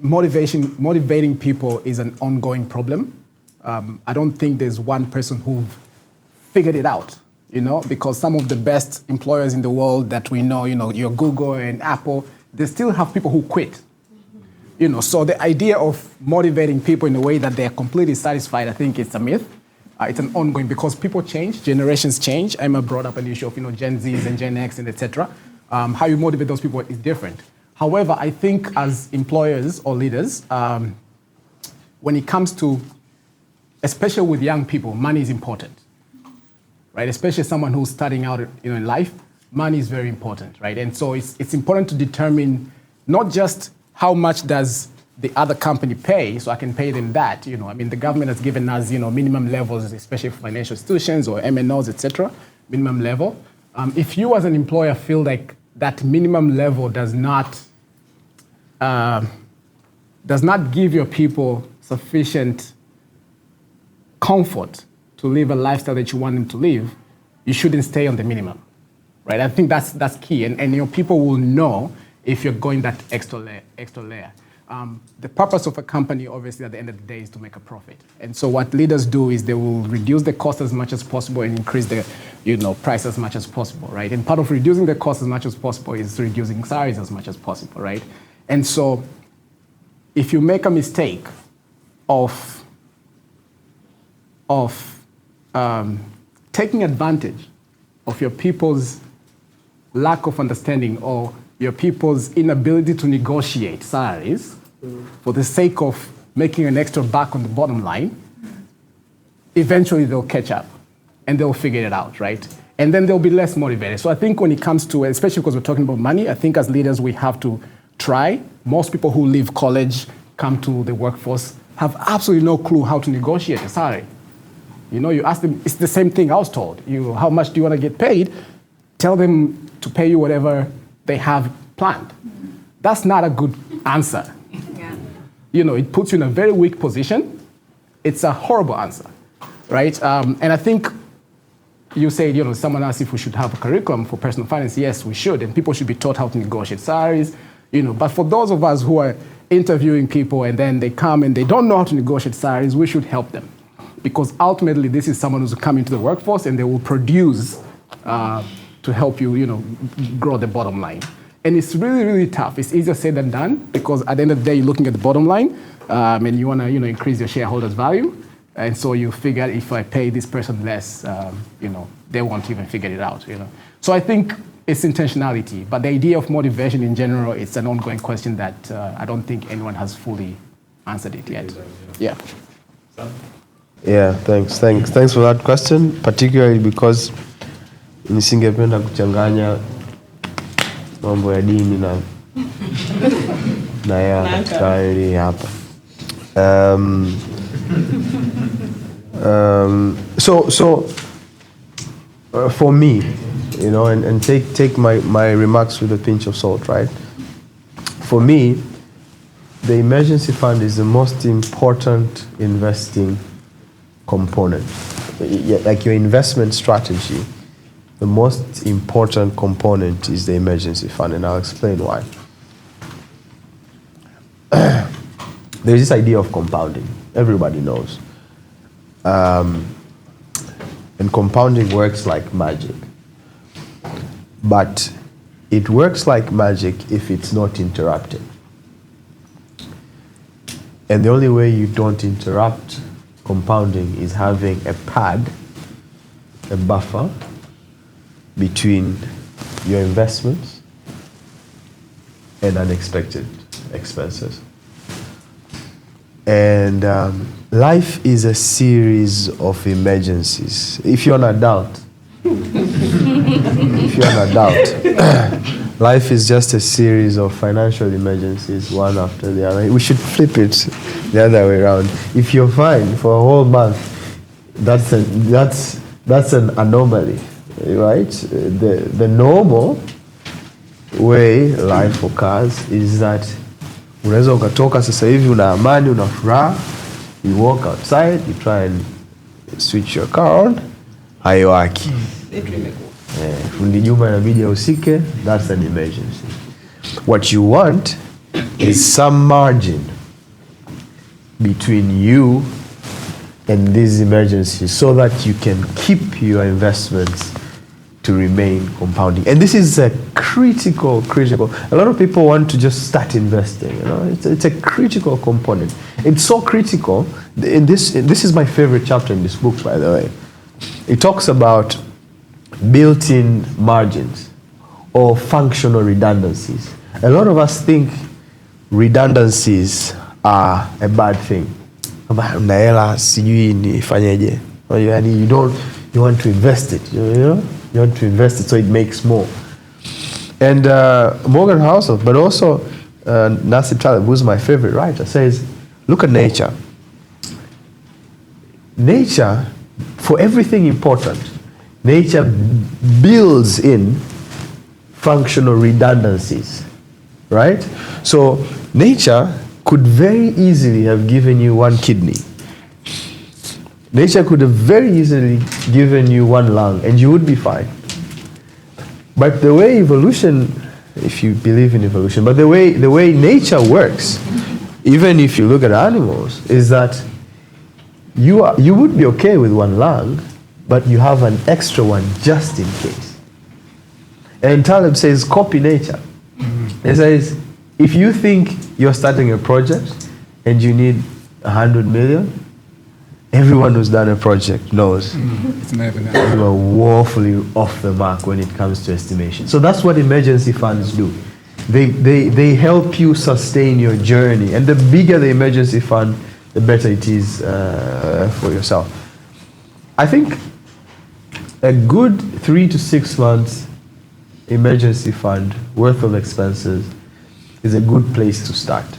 motivating people is an ongoing problem. I don't think there's one person who figured it out, because some of the best employers in the world that we know, your Google and Apple, they still have people who quit. So the idea of motivating people in a way that they're completely satisfied, I think it's a myth. It's an ongoing, because people change, generations change. Emma brought up an issue of Gen Zs and Gen X and etc. How you motivate those people is different. However, I think as employers or leaders, when it comes to, especially with young people, money is important, right? Especially someone who's starting out in life, money is very important, right? And so it's important to determine not just how much does the other company pay, so I can pay them that. The government has given us, minimum levels, especially for financial institutions or MNOs, etc. Minimum level. If you as an employer feel like that minimum level does not give your people sufficient comfort to live a lifestyle that you want them to live, you shouldn't stay on the minimum, right? I think that's key, and your people will know if you're going that extra layer. The purpose of a company, obviously, at the end of the day, is to make a profit. And so what leaders do is they will reduce the cost as much as possible and increase the price as much as possible, right? And part of reducing the cost as much as possible is reducing salaries as much as possible, right? And so if you make a mistake of taking advantage of your people's lack of understanding or your people's inability to negotiate salaries for the sake of making an extra buck on the bottom line, eventually they'll catch up and they'll figure it out, right? And then they'll be less motivated. So I think when it comes to, especially because we're talking about money, I think as leaders we have to try. Most people who leave college, come to the workforce, have absolutely no clue how to negotiate a salary. You ask them, it's the same thing I was told. How much do you want to get paid? Tell them to pay you whatever they have planned. That's not a good answer. Yeah. It puts you in a very weak position. It's a horrible answer, right? And I think you said, someone asked if we should have a curriculum for personal finance. Yes, we should, and people should be taught how to negotiate salaries, But for those of us who are interviewing people and then they come and they don't know how to negotiate salaries, we should help them. Because ultimately, this is someone who's coming to the workforce and they will produce to help you, grow the bottom line. And it's really, really tough. It's easier said than done, because at the end of the day, you're looking at the bottom line and you want to, increase your shareholders' value. And so you figure if I pay this person less, they won't even figure it out, So I think it's intentionality, but the idea of motivation in general, it's an ongoing question that I don't think anyone has fully answered it yet. Yeah. Yeah, thanks for that question, particularly because nisingependa kuchanganya mambo ya dini na ya katika hili hapa. For me, and take my remarks with a pinch of salt, right? For me, the emergency fund is the most important investing component. Like your investment strategy, the most important component is the emergency fund, and I'll explain why. There's this idea of compounding. Everybody knows. And compounding works like magic. But it works like magic if it's not interrupted. And the only way you don't interrupt compounding is having a pad, a buffer between your investments and unexpected expenses. And life is a series of emergencies. If you're an adult, life is just a series of financial emergencies, one after the other. We should flip it the other way around. If you're fine for a whole month, that's an anomaly, right? The normal way life occurs is that unaweza ukatoka sasa hivi una amani, una furaha, you walk outside, you try and switch your car on, haiwaki. Fundi Juma inabidi usike, that's an emergency. What you want is some margin between you and these emergencies so that you can keep your investments to remain compounding. And this is a critical. A lot of people want to just start investing. It's a critical component. It's so critical. This is my favorite chapter in this book, by the way. It talks about built-in margins or functional redundancies. A lot of us think redundancies are a bad thing. You want to invest it, you want to invest it so it makes more. And Morgan Housel, but also Nassim Taleb, who's my favorite writer, says, look at nature. Nature, for everything important, nature builds in functional redundancies, right? So nature could very easily have given you one kidney. Nature could have very easily given you one lung and you would be fine. But the way evolution, if you believe in evolution, but the way nature works, even if you look at animals, is that you would be okay with one lung, but you have an extra one just in case. And Taleb says, copy nature. He says, if you think you're starting a project and you need 100 million, everyone who's done a project knows it's never you are woefully off the mark when it comes to estimation. So that's what emergency funds do. They help you sustain your journey. And the bigger the emergency fund, the better it is for yourself. I think a good 3 to 6 months emergency fund worth of expenses is a good place to start,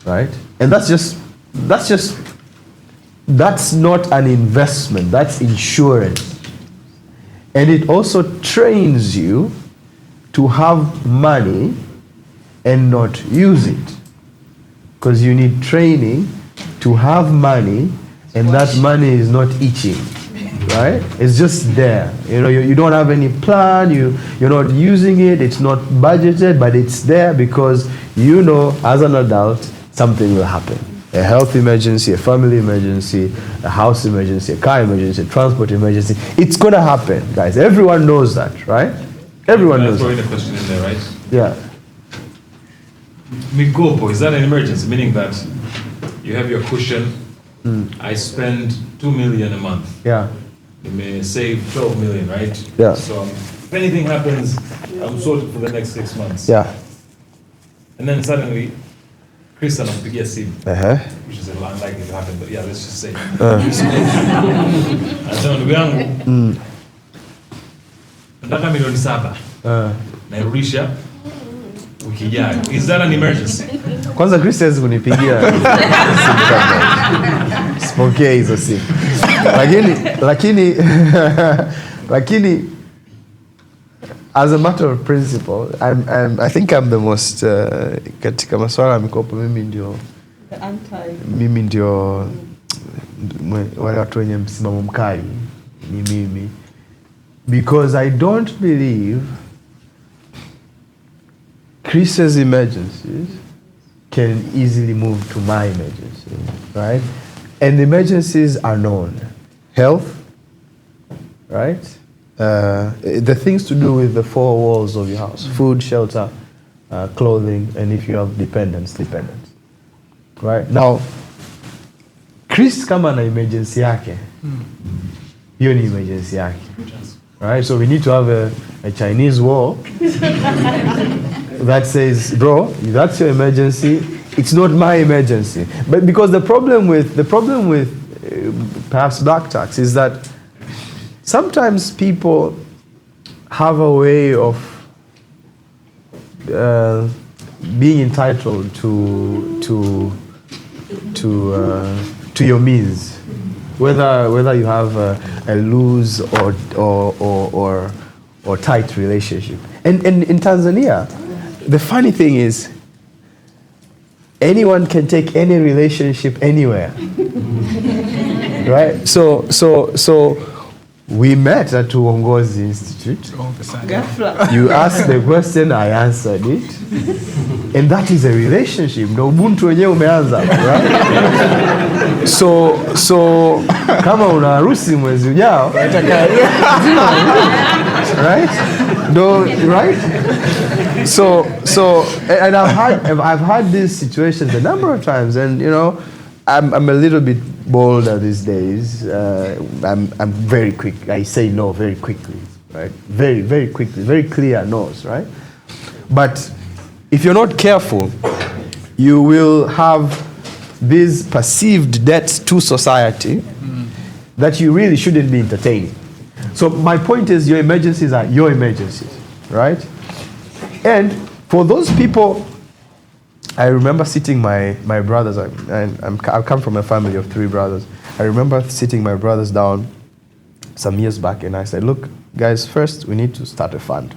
right? And that's not an investment, that's insurance. And it also trains you to have money and not use it. Because you need training to have money and that money is not itching, right? It's just there. You don't have any plan, you're not using it, it's not budgeted, but it's there because as an adult, something will happen. A health emergency, a family emergency, a house emergency, a car emergency, a transport emergency. It's going to happen, guys. Everyone knows that, right? Everyone knows that. Throwing a question in there, right? Yeah. Migopo, is that an emergency? Meaning that you have your cushion, I spend 2 million a month. Yeah. You may save 12 million, right? Yeah. So if anything happens, I'm sorted for the next 6 months. Yeah. And then suddenly, Chris anakupigia simu, Uh-huh. which is unlikely to happen, but yeah, let's just say. Anasema ndugu yangu, nataka milioni 7 nairudisha wiki ijayo. Is that an emergency? Kwanza Chris hawezi kunipigia. Sipokee hizo simu. Lakini as a matter of principle, I think I'm the most katika masuala ya mikopo mimi ndio wale watu wenye msimamo mkali ni mimi, because I don't believe Chris's emergencies can easily move to my emergency, right? And the emergencies are known. Health, right? The things to do with the 4 walls of your house: food, shelter, clothing, and if you have dependents. Right? Now, Chris kama na emergency yake, hiyo ni emergency yake. Right? So we need to have a Chinese wall that says, bro, that's your emergency. It's not my emergency. But because the problem with perhaps black tax is that sometimes people have a way of being entitled to your means, whether you have a loose or tight relationship. And in Tanzania, the funny thing is, anyone can take any relationship anywhere, right? So we met at Uongozi Institute. You asked the question, I answered it. And that is a relationship. Ndo ubuntu wenyewe umeanza, right? So kama una harusi mwezi ujao, right? No, right? So and I've had these situations a number of times, and I'm a little bit bolder these days. I'm very quick. I say no very quickly, right? Very, very quickly, very clear no's, right? But if you're not careful, you will have these perceived debts to society that you really shouldn't be entertaining. So my point is, your emergencies are your emergencies, right? And for those people, I remember sitting my brothers, I come from a family of 3 brothers. I remember sitting my brothers down some years back, and I said, look, guys, first we need to start a fund,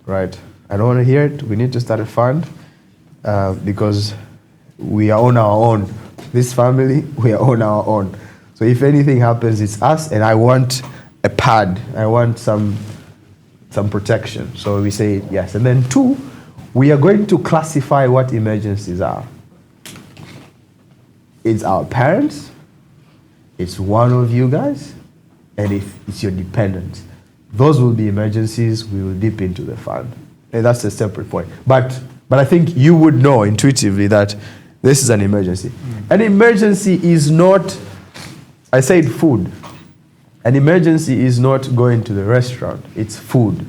right? I don't want to hear it. We need to start a fund because we are on our own. This family, we are on our own. So if anything happens, it's us, and I want a pad. I want some protection. So we say yes. And then 2, we are going to classify what emergencies are. It's our parents, it's one of you guys, and if it's your dependents. Those will be emergencies. We will dip into the fund. And that's a separate point. But I think you would know intuitively that this is an emergency. An emergency is not, I said food. An emergency is not going to the restaurant. It's food.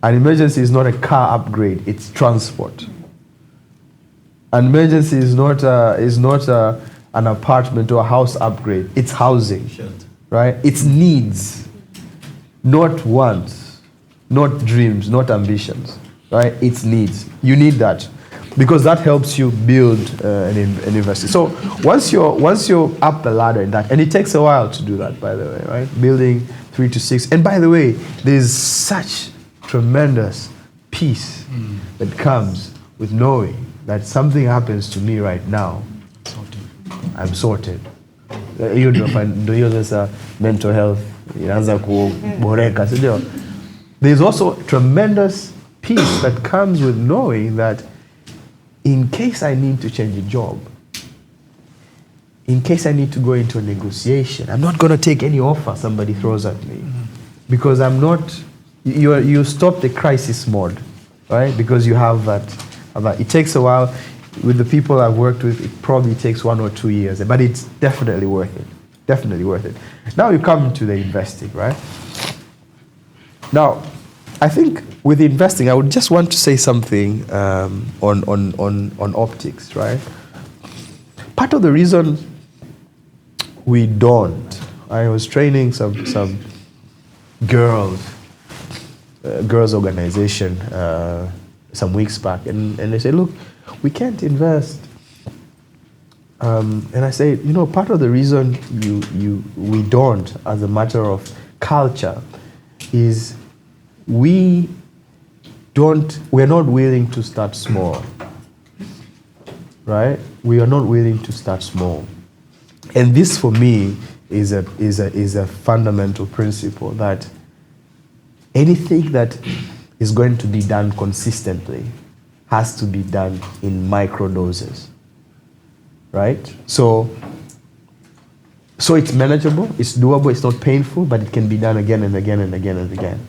An emergency is not a car upgrade. It's transport. An emergency is not an apartment or a house upgrade. It's housing, right? It's needs, not wants. Not dreams, not ambitions, right? It's needs. You need that because that helps you build an university. So once you're up the ladder in that, and it takes a while to do that, by the way, right? Building 3 to 6. And by the way, there's such tremendous peace that comes with knowing that something happens to me right now. I'm sorted. You know, there's mental health. There's also tremendous peace that comes with knowing that in case I need to change a job, in case I need to go into a negotiation, I'm not going to take any offer somebody throws at me because I'm not, you stop the crisis mode, right? Because you have that. It takes a while. With the people I've worked with, it probably takes 1 or 2 years, but it's definitely worth it. Definitely worth it. Now you come to the investing, right? Now, I think with investing, I would just want to say something on optics, right? Part of the reason we don't, I was training some girls organization some weeks back, and they said, look, we can't invest. And I say, part of the reason we don't, as a matter of culture, is we're not willing to start small, right? We are not willing to start small. And this for me is a fundamental principle that anything that is going to be done consistently has to be done in micro doses, right? So it's manageable, it's doable, it's not painful, but it can be done again and again and again and again.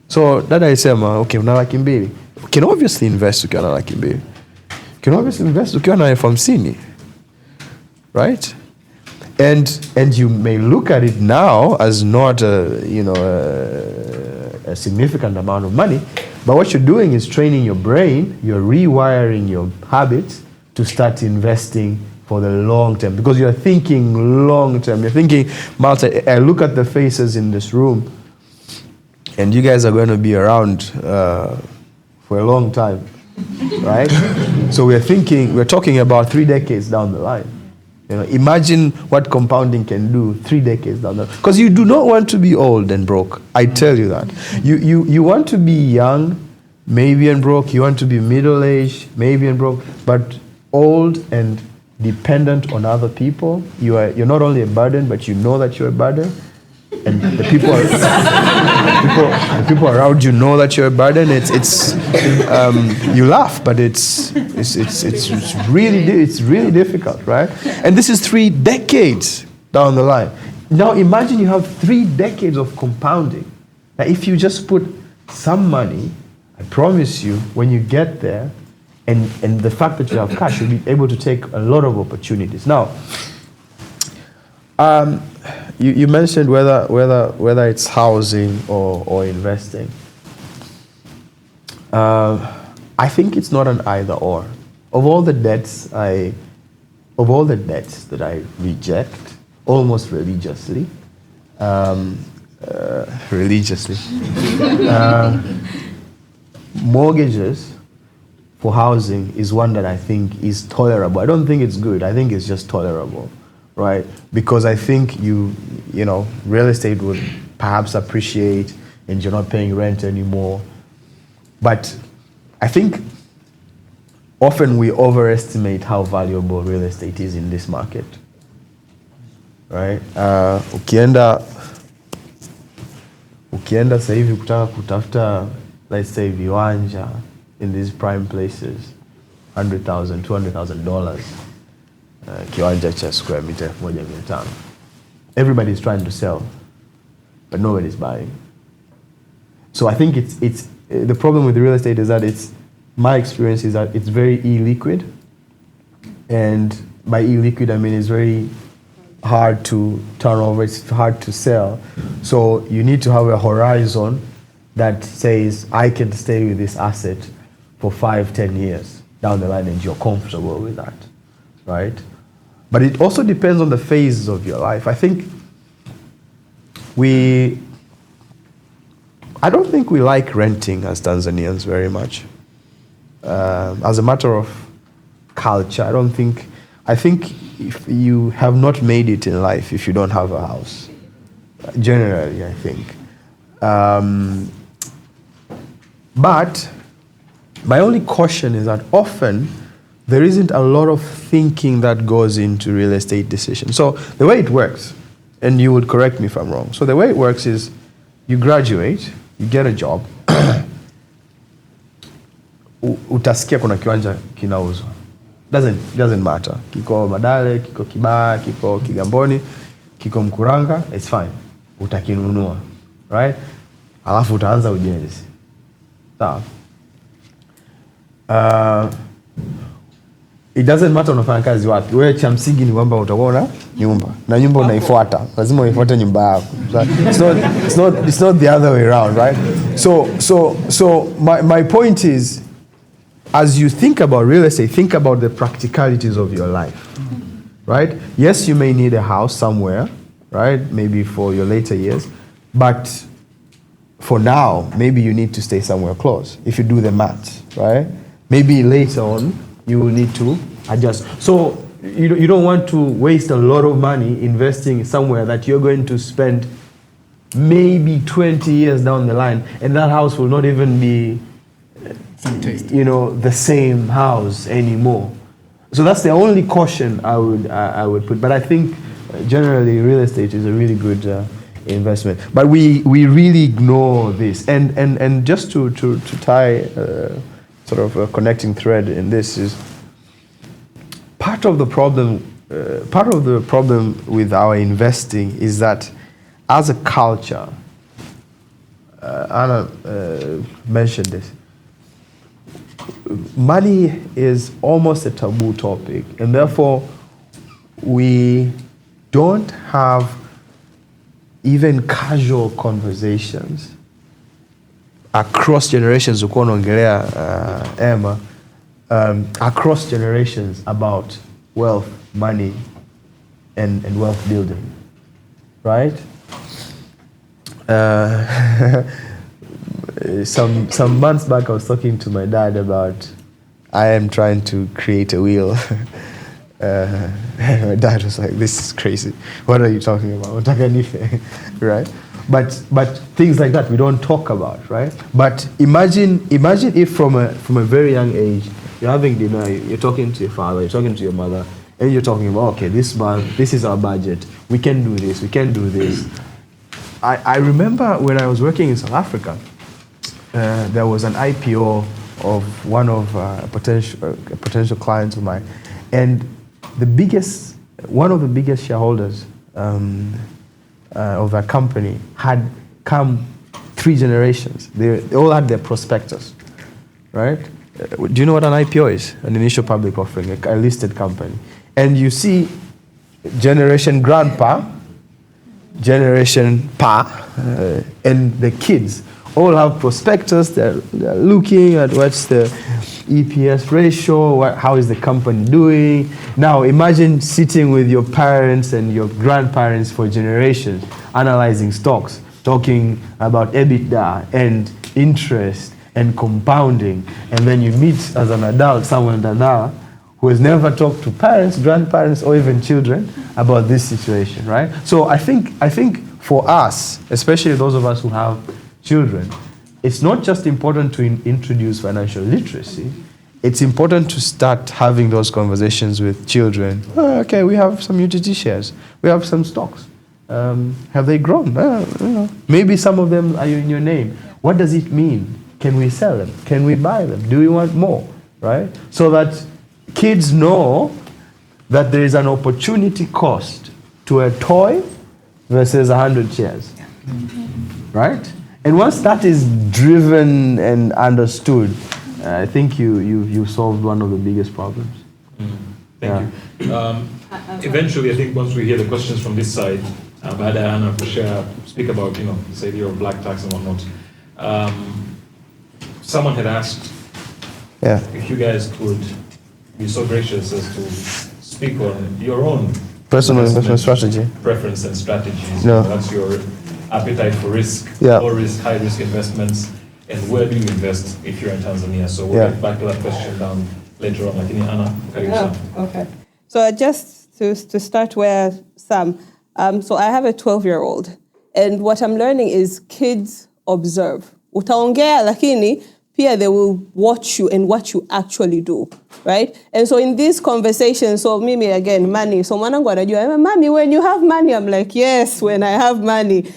So dada isema, okay, una laki mbili. You can obviously invest ukiwa na laki mbili. You can obviously invest ukiwa na 50,000, right? And you may look at it now as not a significant amount of money, but what you're doing is training your brain, you're rewiring your habits to start investing for the long term, because you're thinking long term. You're thinking, Malta, I look at the faces in this room, and you guys are going to be around for a long time, right? So we're talking about 3 decades down the line. Imagine what compounding can do 3 decades down the line. Because you do not want to be old and broke. I tell you that. You want to be young, maybe and broke. You want to be middle-aged, maybe and broke. But old and dependent on other people, you're not only a burden, but you know that you're a burden. and the people around you know that you're a burden, it's you laugh, but it's really difficult, right? And this is 3 decades down the line. Now imagine you have 3 decades of compounding. Now if you just put some money, I promise you, when you get there, and the fact that you have cash, you'll be able to take a lot of opportunities. Now, you mentioned whether it's housing or investing. I think it's not an either or. Of all the debts that I reject almost religiously, mortgages for housing is one that I think is tolerable. I don't think it's good. I think it's just tolerable, right? Because I think you know, real estate would perhaps appreciate and you're not paying rent anymore. But I think often we overestimate how valuable real estate is in this market, right? Ukienda sasa hivi kutaka kutafuta, let's say, viwanja in these prime places, $100,000, $200,000, kiwanja cha square meter 1,500. Everybody's trying to sell, but nobody's buying. So I think it's the problem with real estate is that my experience is that it's very illiquid, and by illiquid I mean it's very hard to turn over, it's hard to sell. So you need to have a horizon that says, I can stay with this asset for 5-10 years down the line, and you're comfortable with that, right? But it also depends on the phases of your life. I don't think we like renting as Tanzanians very much. As a matter of culture, I think if you have not made it in life if you don't have a house, generally, I think. But my only caution is that often there isn't a lot of thinking that goes into real estate decisions. So the way it works, and you would correct me if I'm wrong, so the way it works is you graduate, you get a job, utasikia kuna kiwanja kinauzwa. Doesn't matter. Kiko Madale, kiko Kibaha, kiko Kigamboni, kiko Mkuranga, it's fine. Utakinunua, right? Alafu utaanza ujenzi. Sawa. It doesn't matter unafanya kazi wapi. Wewe cha msingi ni kwamba utakuwa na nyumba. Na nyumba unaifuata. Lazima uifuate nyumba yako. It's not the other way around, right? So my point is, as you think about real estate, think about the practicalities of your life, right? Yes, you may need a house somewhere, right? Maybe for your later years, but for now, maybe you need to stay somewhere close. If you do the math, right? Maybe later on, you will need to adjust. So you don't want to waste a lot of money investing somewhere that you're going to spend maybe 20 years down the line, and that house will not even be the same house anymore. So that's the only caution I would put. But I think generally real estate is a really good investment. But we really ignore this. And just to tie sort of a connecting thread in this is part of the problem with our investing is that as a culture, Anna mentioned this, money is almost a taboo topic, and therefore we don't have even casual conversations across generations. Uko naongelea Emma, across generations about wealth, money, and wealth building, right? Some months back, I was talking to my dad about I am trying to create a wheel. My dad was like, "This is crazy. What are you talking about?" Right? But things like that we don't talk about, right? But imagine if from a very young age you're having dinner, you're talking to your father, you're talking to your mother, and you're talking about, okay, this month, this is our budget. We can do this. We can do this. I remember when I was working in South Africa, there was an IPO of one of potential clients of mine, and one of the biggest shareholders of that company had come 3 generations. They all had their prospectus, right? Do you know what an IPO is? An initial public offering, a listed company. And you see generation grandpa, generation pa, and the kids all have prospectus. They're looking at what's the EPS ratio, how is the company doing. Now imagine sitting with your parents and your grandparents for generations, analyzing stocks, talking about EBITDA and interest and compounding, and then you meet as an adult someone in Ndandala who has never talked to parents, grandparents, or even children about this situation, right? So I think for us, especially those of us who have children, it's not just important to introduce financial literacy. It's important to start having those conversations with children. Oh, okay, we have some UTT shares. We have some stocks. Have they grown? Maybe some of them are in your name. What does it mean? Can we sell them? Can we buy them? Do we want more? Right? So that kids know that there is an opportunity cost to a toy versus 100 shares. Right? And once that is driven and understood, I think you solved one of the biggest problems. Thank you. Eventually, I think once we hear the questions from this side, I'd Anna to speak about, this idea of black tax and whatnot. Someone had asked if you guys could be so gracious as to speak on your own personal investment strategy, preference and strategies. No. That's your appetite for risk, low risk, high risk investments, and where do you invest if you're in Tanzania? So we'll get back to that question down later on. Lakini Anna, okay. So just to start where Sam, so I have a 12-year-old, and what I'm learning is kids observe. Utaongea lakini pia they will watch you and what you actually do, right? And so in these conversations, so mimi again, money. So mwanangu anajua, mommy, when you have money, I'm like, yes, when I have money,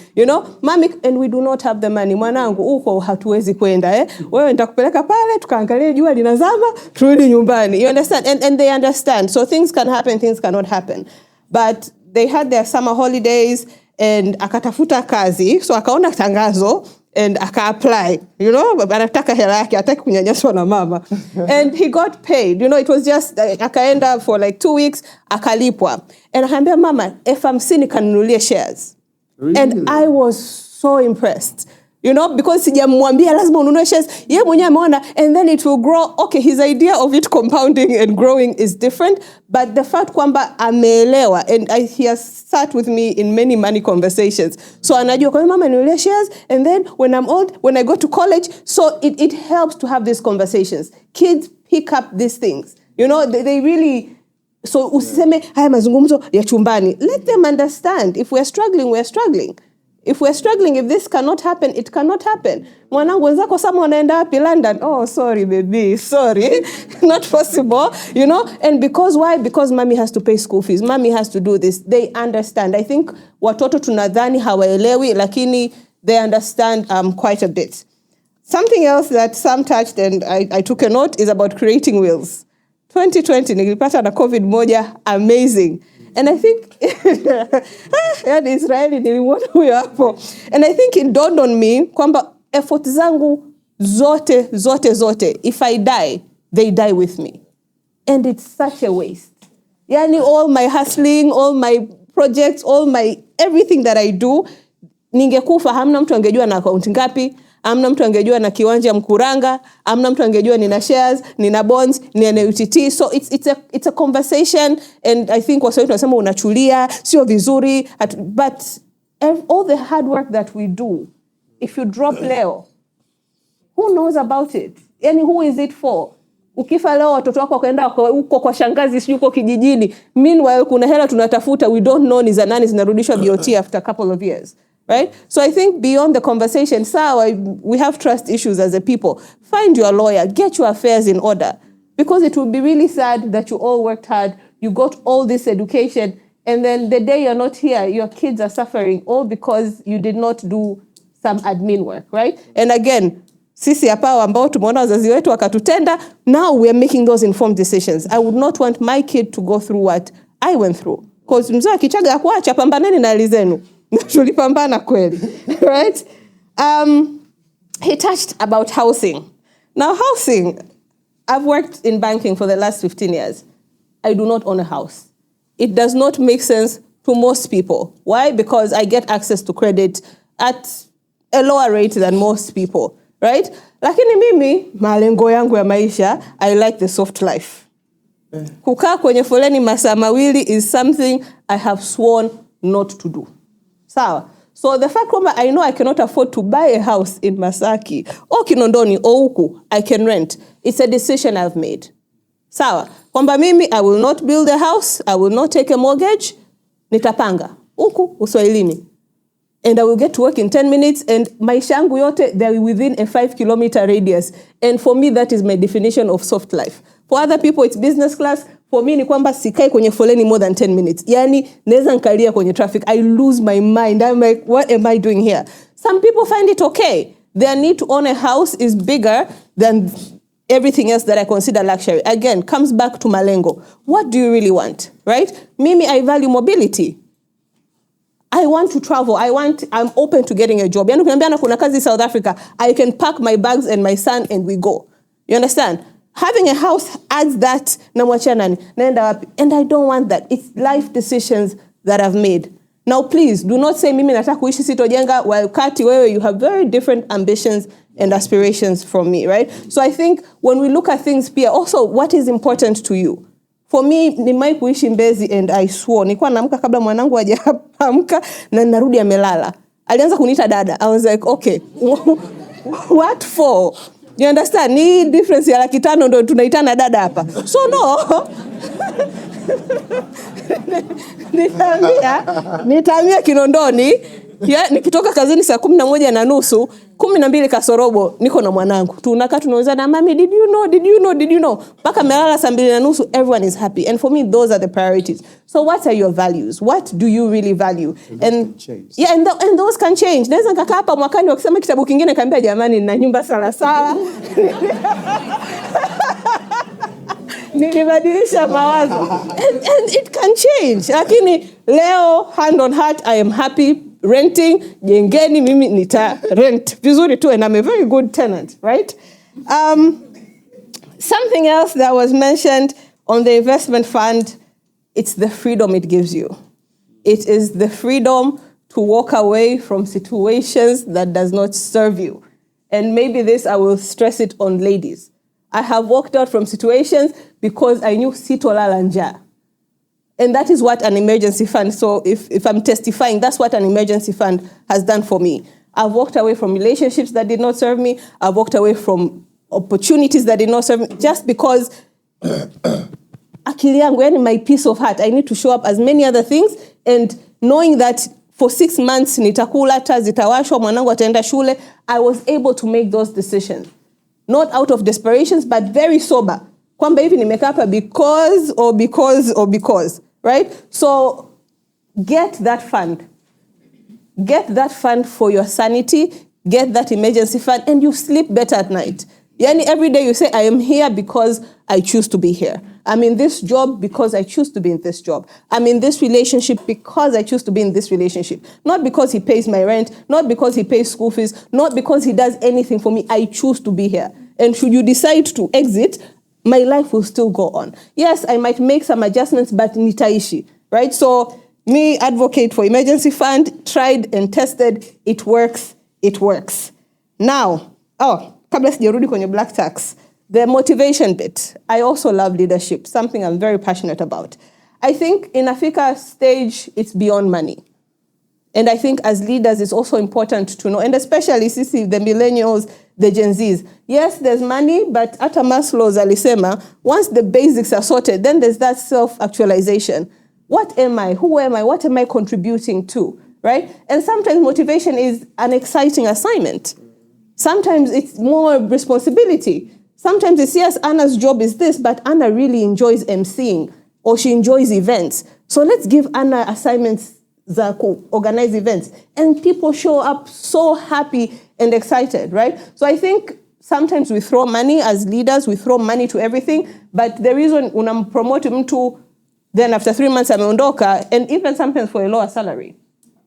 mommy, and we do not have the money. Mwanangu, uko hatuwezi kwenda, wewe nitakupeleka pale, tukaangalie jua linazama, turudi nyumbani. You understand? And they understand. So things can happen, things cannot happen. But they had their summer holidays and akatafuta kazi, so akaona tangazo, and aka-apply, anataka hela yake, hataki kunyanyaswa na mama. And he got paid. It was just, akaenda for like 2 weeks, akalipwa. And akaambia mama, FMC nikanunulie shares. Really? And I was so impressed. Because sijamwambia lazima ununue shares, yeye mwenyewe ameona, and then it will grow. Okay, his idea of it compounding and growing is different, but the fact kwamba ameelewa, and he has sat with me in many money conversations. So anajua kwa mama ninunulie shares, and then when I'm old, when I go to college, so it helps to have these conversations. Kids pick up these things. They really, so usiseme haya mazungumzo ya chumbani. Let them understand. If we're struggling, we're struggling. If we're struggling, if this cannot happen, it cannot happen. Mwanangu wenzako sama wanaenda wapi London? Oh, sorry, baby, sorry. Not possible, And because why? Because mommy has to pay school fees. Mommy has to do this. They understand. I think watoto tunadhani hawaelewi, lakini they understand quite a bit. Something else that Sam touched and I took a note is about creating wills. 2020, nilipata na COVID moja, amazing. And I think, Israeli nilimwona huyo hapo. And I think it dawned on me kwamba effort zangu zote, if I die, they die with me. And it's such a waste. All my hustling, all my projects, all my everything that I do, ningekufa hamna mtu angejua na account ngapi, hamna mtu angejua na kiwanja Mkuranga, hamna mtu angejua nina shares, nina bonds, nina UTT. So it's a conversation, and I think waswahili tunasema unachulia sio vizuri, but all the hard work that we do, if you drop leo, who knows about it? Who is it for? Ukifa leo watoto wako wakaenda huko kwa shangazi sio huko kijijini, meanwhile kuna hela tunatafuta, we don't know ni za nani zinarudishwa BOT after a couple of years. Right? So I think beyond the conversation, we have trust issues as a people. Find your lawyer, get your affairs in order. Because it would be really sad that you all worked hard, you got all this education, And then the day you're not here, your kids are suffering, all because you did not do some admin work, right? And again, sisi hapa ambao tumeona wazazi wetu wakatutenda, now we are making those informed decisions. I would not want my kid to go through what I went through. Because mzee akichaga kuacha, pambaneni na hali zenu. Tulipambana kweli, right? He touched about housing. Now housing, I've worked in banking for the last 15 years. I do not own a house. It does not make sense to most people. Why? Because I get access to credit at a lower rate than most people, right? Lakini mimi, malengo yangu ya maisha, I like the soft life. Kukaa kwenye foleni masaa mawili is something I have sworn not to do. Sawa? So the fact that I know I cannot afford to buy a house in Masaki, or Kinondoni, or Uku, I can rent. It's a decision I've made. Sawa? Kwamba mimi, I will not build a house, I will not take a mortgage, nitapanga. Uku, Uswahilini. And I will get to work in 10 minutes, and maisha yangu yote, they're within a 5-kilometer radius. And for me, that is my definition of soft life. For other people, it's business class. For me, ni kwamba sikai kwenye foleni more than 10 minutes. Yani, neza nkalia kwenye traffic. I lose my mind. I'm like, what am I doing here? Some people find it okay. Their need to own a house is bigger than everything else that I consider luxury. Again, comes back to malengo. What do you really want, right? Mimi, I value mobility. I want to travel. I'm open to getting a job. Yani kuniambia kuna kazi South Africa, I can pack my bags and my son and we go. You understand? Having a house adds that, namwachia nani, naenda wapi. And I don't want that. It's life decisions that I've made. Now, please, do not say, mimi nataka kuishi sitojenga, while kati wewe, you have very different ambitions and aspirations from me, right? So I think when we look at things here, also, what is important to you? For me, nimai kuishi Mbezi and I swore. Nilikuwa naamka kabla mwanangu hajaamka na narudi amelala. Alianza kuniita dada. I was like, okay, what for? You understand? Ni difference ya 500 ndo tunaitana dada hapa. So no. Nitahamia Kinondoni. Nikitoka kazini saa 11:30, 12 kasorobo, niko na mwanangu. Tunakaa tunaulizana, mami, did you know? Paka melala saa 2:30, everyone is happy. And for me, those are the priorities. So what are your values? What do you really value? And yeah, and those can change. Naweza nikakaa hapa mwakani wakisema kitabu kingine kaambia jamani na nyumba sawa. Nilibadilisha mawazo. And it can change. Lakini leo, hand on heart, I am happy renting, jengeni mimi nita rent vizuri tu, and I'm a very good tenant, right? Something else that was mentioned on the investment fund, it's the freedom it gives you. It is the freedom to walk away from situations that does not serve you. And maybe this, I will stress it on ladies. I have walked out from situations because I knew sitolala njaa. And that is what an emergency fund, so if I'm testifying, that's what an emergency fund has done for me. I've walked away from relationships that did not serve me. I've walked away from opportunities that did not serve me, just because akili yangu, yani my peace of heart, I need to show up as many other things, and knowing that for 6 months, nitakula, taa zitawashwa, mwanangu ataenda shule, I was able to make those decisions. Not out of desperations, but very sober. Kwamba hivi nimekaa hapa because, right? So get that fund. Get that fund for your sanity. Get that emergency fund, and you sleep better at night. Yani every day you say, I am here because I choose to be here. I'm in this job because I choose to be in this job. I'm in this relationship because I choose to be in this relationship. Not because he pays my rent, not because he pays school fees, not because he does anything for me. I choose to be here. And should you decide to exit, my life will still go on. Yes, I might make some adjustments, but nitaishi, right? So me, advocate for emergency fund, tried and tested, it works. Now, kabla sijarudi kwenye black tax, the motivation bit. I also love leadership, something I'm very passionate about. I think in Africa stage, it's beyond money. And I think as leaders, it's also important to know, and especially the millennials, the Gen Zs. Yes, there's money, but ata Maslow's alisema, once the basics are sorted, then there's that self-actualization. What am I? Who am I? What am I contributing to? Right? And sometimes motivation is an exciting assignment. Sometimes it's more responsibility. Sometimes it's, yes, Anna's job is this, but Anna really enjoys emceeing. or she enjoys events. So let's give Anna assignments that organize events. And people show up so happy and excited, right? So I think sometimes we throw money as leaders, we throw money to everything, but the reason unampromote mtu, then after 3 months ameondoka, and even sometimes for a lower salary.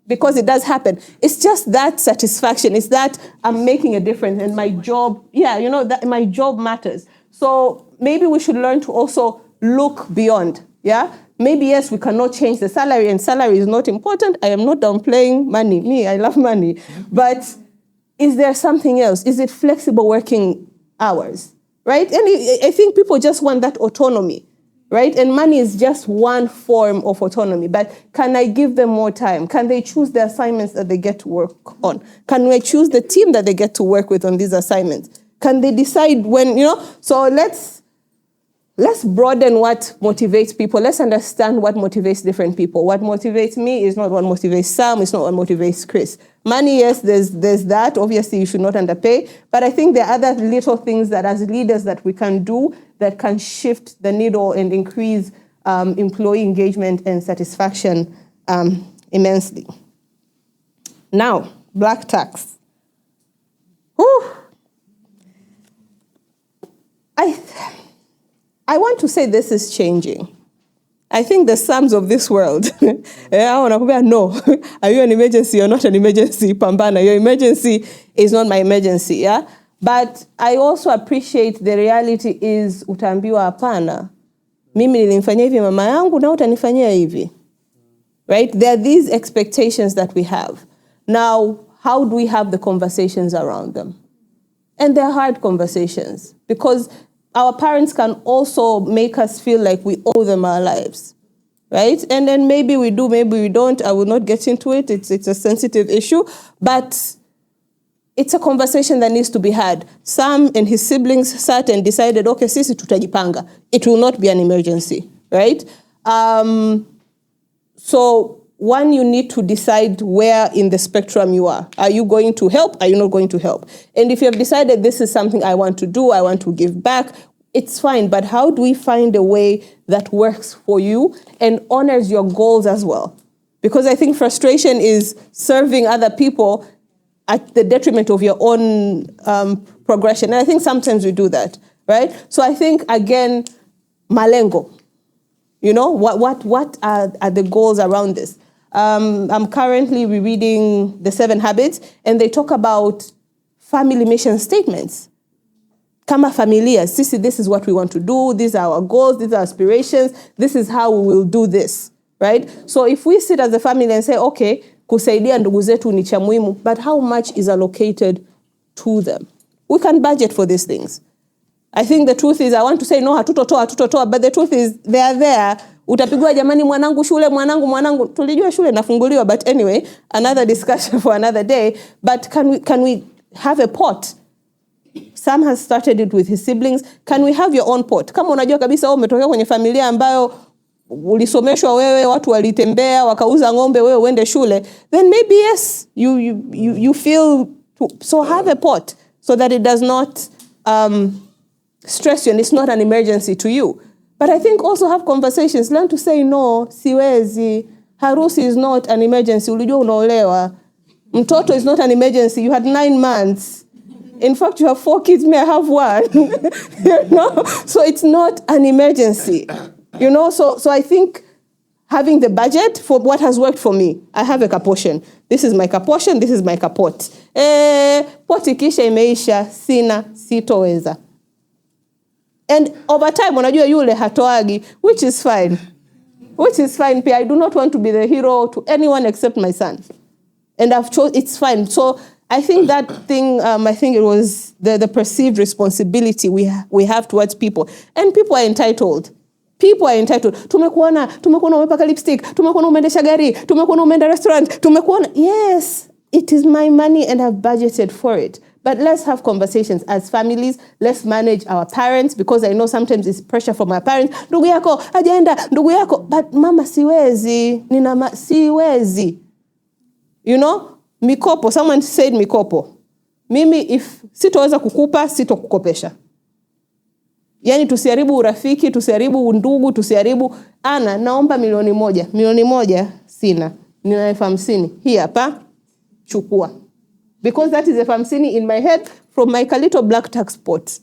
Because it does happen. It's just that satisfaction. It's that I'm making a difference and my job, that my job matters. So maybe we should learn to also look beyond, yeah? Maybe, yes, we cannot change the salary and salary is not important. I am not downplaying money. Me, I love money. But is there something else? Is it flexible working hours, right? And I think people just want that autonomy. Right? And money is just one form of autonomy. But can I give them more time? Can they choose the assignments that they get to work on? Can we choose the team that they get to work with on these assignments? Can they decide when, So let's broaden what motivates people. Let's understand what motivates different people. What motivates me is not what motivates Sam. It's not what motivates Chris. Money, yes, there's that. Obviously, you should not underpay. But I think there are other little things that as leaders that we can do that can shift the needle and increase employee engagement and satisfaction immensely. Now, black tax. Whew. I want to say this is changing. I think the Psalms of this world, no, are you an emergency or not an emergency? Pambana, your emergency is not my emergency, yeah? But I also appreciate the reality is utaambiwa hapana. Mimi nilimfanyia hivi mama yangu na utanifanyia hivi. Right? There are these expectations that we have. Now, how do we have the conversations around them? And they're hard conversations because our parents can also make us feel like we owe them our lives, right? And then maybe we do, maybe we don't. I will not get into it. It's a sensitive issue, but it's a conversation that needs to be had. Sam and his siblings sat and decided, okay, sisi tutajipanga. It will not be an emergency, right? So one, you need to decide where in the spectrum you are. Are you going to help? Are you not going to help? And if you have decided this is something I want to do, I want to give back, it's fine. But how do we find a way that works for you and honors your goals as well? Because I think frustration is serving other people at the detriment of your own progression. And I think sometimes we do that, right? So I think, again, malengo. What are the goals around this? I'm currently rereading The 7 Habits, and they talk about family mission statements. Kama familia, sisi, this is what we want to do. These are our goals. These are aspirations. This is how we will do this, right? So if we sit as a family and say, okay, kusaidia ndugu zetu ni cha muhimu, but how much is allocated to them? We can budget for these things. I think the truth is, I want to say, no, hatutotoa, but the truth is, they are there. Utapigwa jamani mwanangu shule, mwanangu. Tulijua shule nafunguliwa, but anyway, another discussion for another day. But can we have a pot? Sam has started it with his siblings. Can we have your own pot? Kama unajua kabisa umetokea kwenye familia ambayo ulisomeshwa wewe, watu walitembea, wakauza ng'ombe, wewe uende shule, then maybe yes, you feel so have a pot so that it does not stress you and it's not an emergency to you. But I think also have conversations. Learn to say no, siwezi. Harusi is not an emergency. Ulijua unaolewa. Mtoto is not an emergency. You had 9 months. In fact, you have 4 kids. May I have 1? So it's not an emergency. So I think having the budget for what has worked for me. I have a kaportion. This is my kaportion. This is my kapot. Poti kisha imeisha, sina, sitoweza. And over time, unajua yule hatoagi, which is fine. I do not want to be the hero to anyone except my son. And I've chosen, it's fine. So I think that thing, I think it was the perceived responsibility we have towards people. And people are entitled. Tumekuona umepaka lipstick, tumekuona umeendesha gari, tumekuona umeenda restaurant, yes, it is my money and I've budgeted for it. But let's have conversations as families. Let's manage our parents, because I know sometimes it's pressure from our parents. Ndugu yako, agenda, ndugu yako. But mama siwezi, siwezi. Mikopo, someone said mikopo. Mimi, if sitoweza kukupa, sitokukopesha. Yani tusiharibu urafiki, tusiharibu undugu, tusiharibu Ana, naomba milioni moja. Milioni moja sina. Nina 50,000. Hii hapa. Chukua. Because that is 50,000 in my head from my little black tax pot.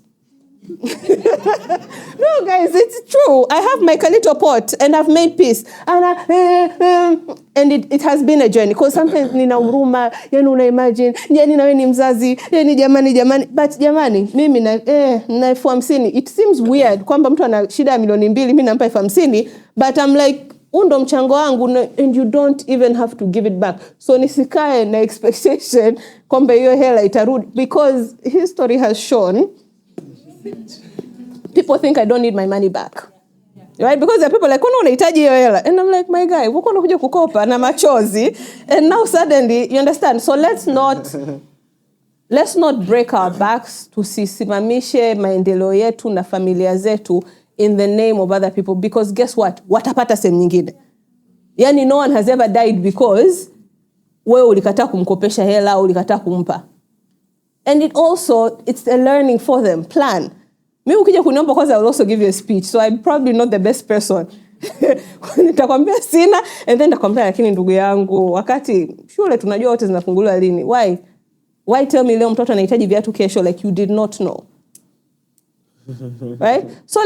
No, guys, it's true. I have my little pot and I've made peace. And it has been a journey. Because sometimes nina huruma, yani una imagine, yani nawe ni mzazi, yani jamani. But jamani, mimi na 50,000. It seems weird kwamba mtu ana shida ya 2,000,000, mimi nampa 50,000, but I'm like, undo mchango wangu, and you don't even have to give it back. So nisikae na expectation kwamba hiyo hela itarudi, because history has shown people think I don't need my money back. Right? Because there are people like, "Kuna unahitaji hiyo hela?" And I'm like, "My guy, uko unakuja kukopa na machozi." And now suddenly, you understand? So let's not break our backs tusisimamishe maendeleo yetu na familia zetu in the name of other people, because guess what? Watapata sehemu nyingine. Yani no one has ever died because wewe ulikataa kumkopesha hela au ulikataa kumpa. And it's a learning for them. Plan. Mimi ukija kuniomba kwanza, I will also give you a speech. So I'm probably not the best person. Nitakwambia sina, and then nitakwambia lakini ndugu yangu, wakati shule tunajua wote zinafunguliwa lini. Why tell me leo mtoto anahitaji viatu kesho like you did not know? Right? So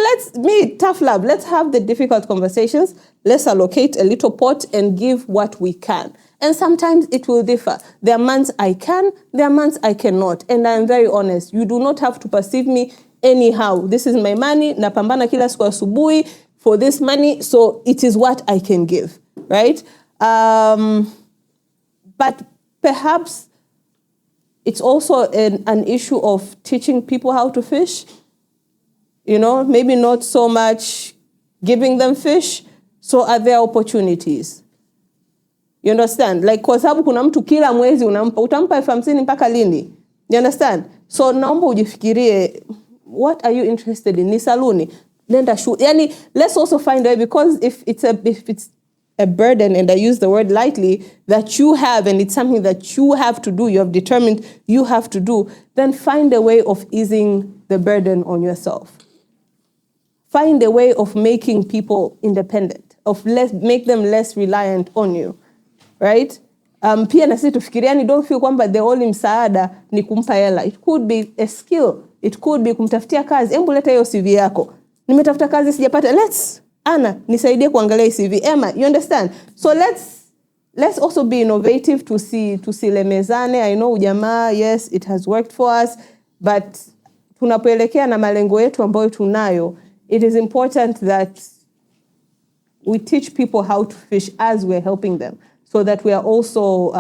tough love. Let's have the difficult conversations. Let's allocate a little pot and give what we can. And sometimes it will differ. There are months I can, there are months I cannot. And I'm very honest. You do not have to perceive me anyhow. This is my money. Napambana kila siku asubuhi for this money. So it is what I can give. Right? But perhaps it's also an issue of teaching people how to fish. You know, maybe not so much giving them fish. So are there opportunities? You understand? Like, kwa sababu kuna mtu kila mwezi utampa 50,000 mpaka lini? You understand? So naomba ujifikirie, what are you interested in? Ni saluni. Nenda shule. Yani, let's also find a way, because if it's a burden, and I use the word lightly, that you have, and it's something that you have to do, you have determined you have to do, then find a way of easing the burden on yourself. Find a way of making people independent, make them less reliant on you, right? Pia na sisi tufikiriani, don't feel kwamba the only msaada ni kumpa hela. It could be a skill. It could be kumtafutia kazi. Embu leta hiyo CV yako. Nimetafuta kazi sijapata. Anna, nisaidie kuangalia CV. Emma, you understand? So let's also be innovative, tusilemezane. I know ujamaa, yes, it has worked for us, but tunapoelekea na malengo yetu ambayo tunayo, it is important that we teach people how to fish as we're helping them, so that we are also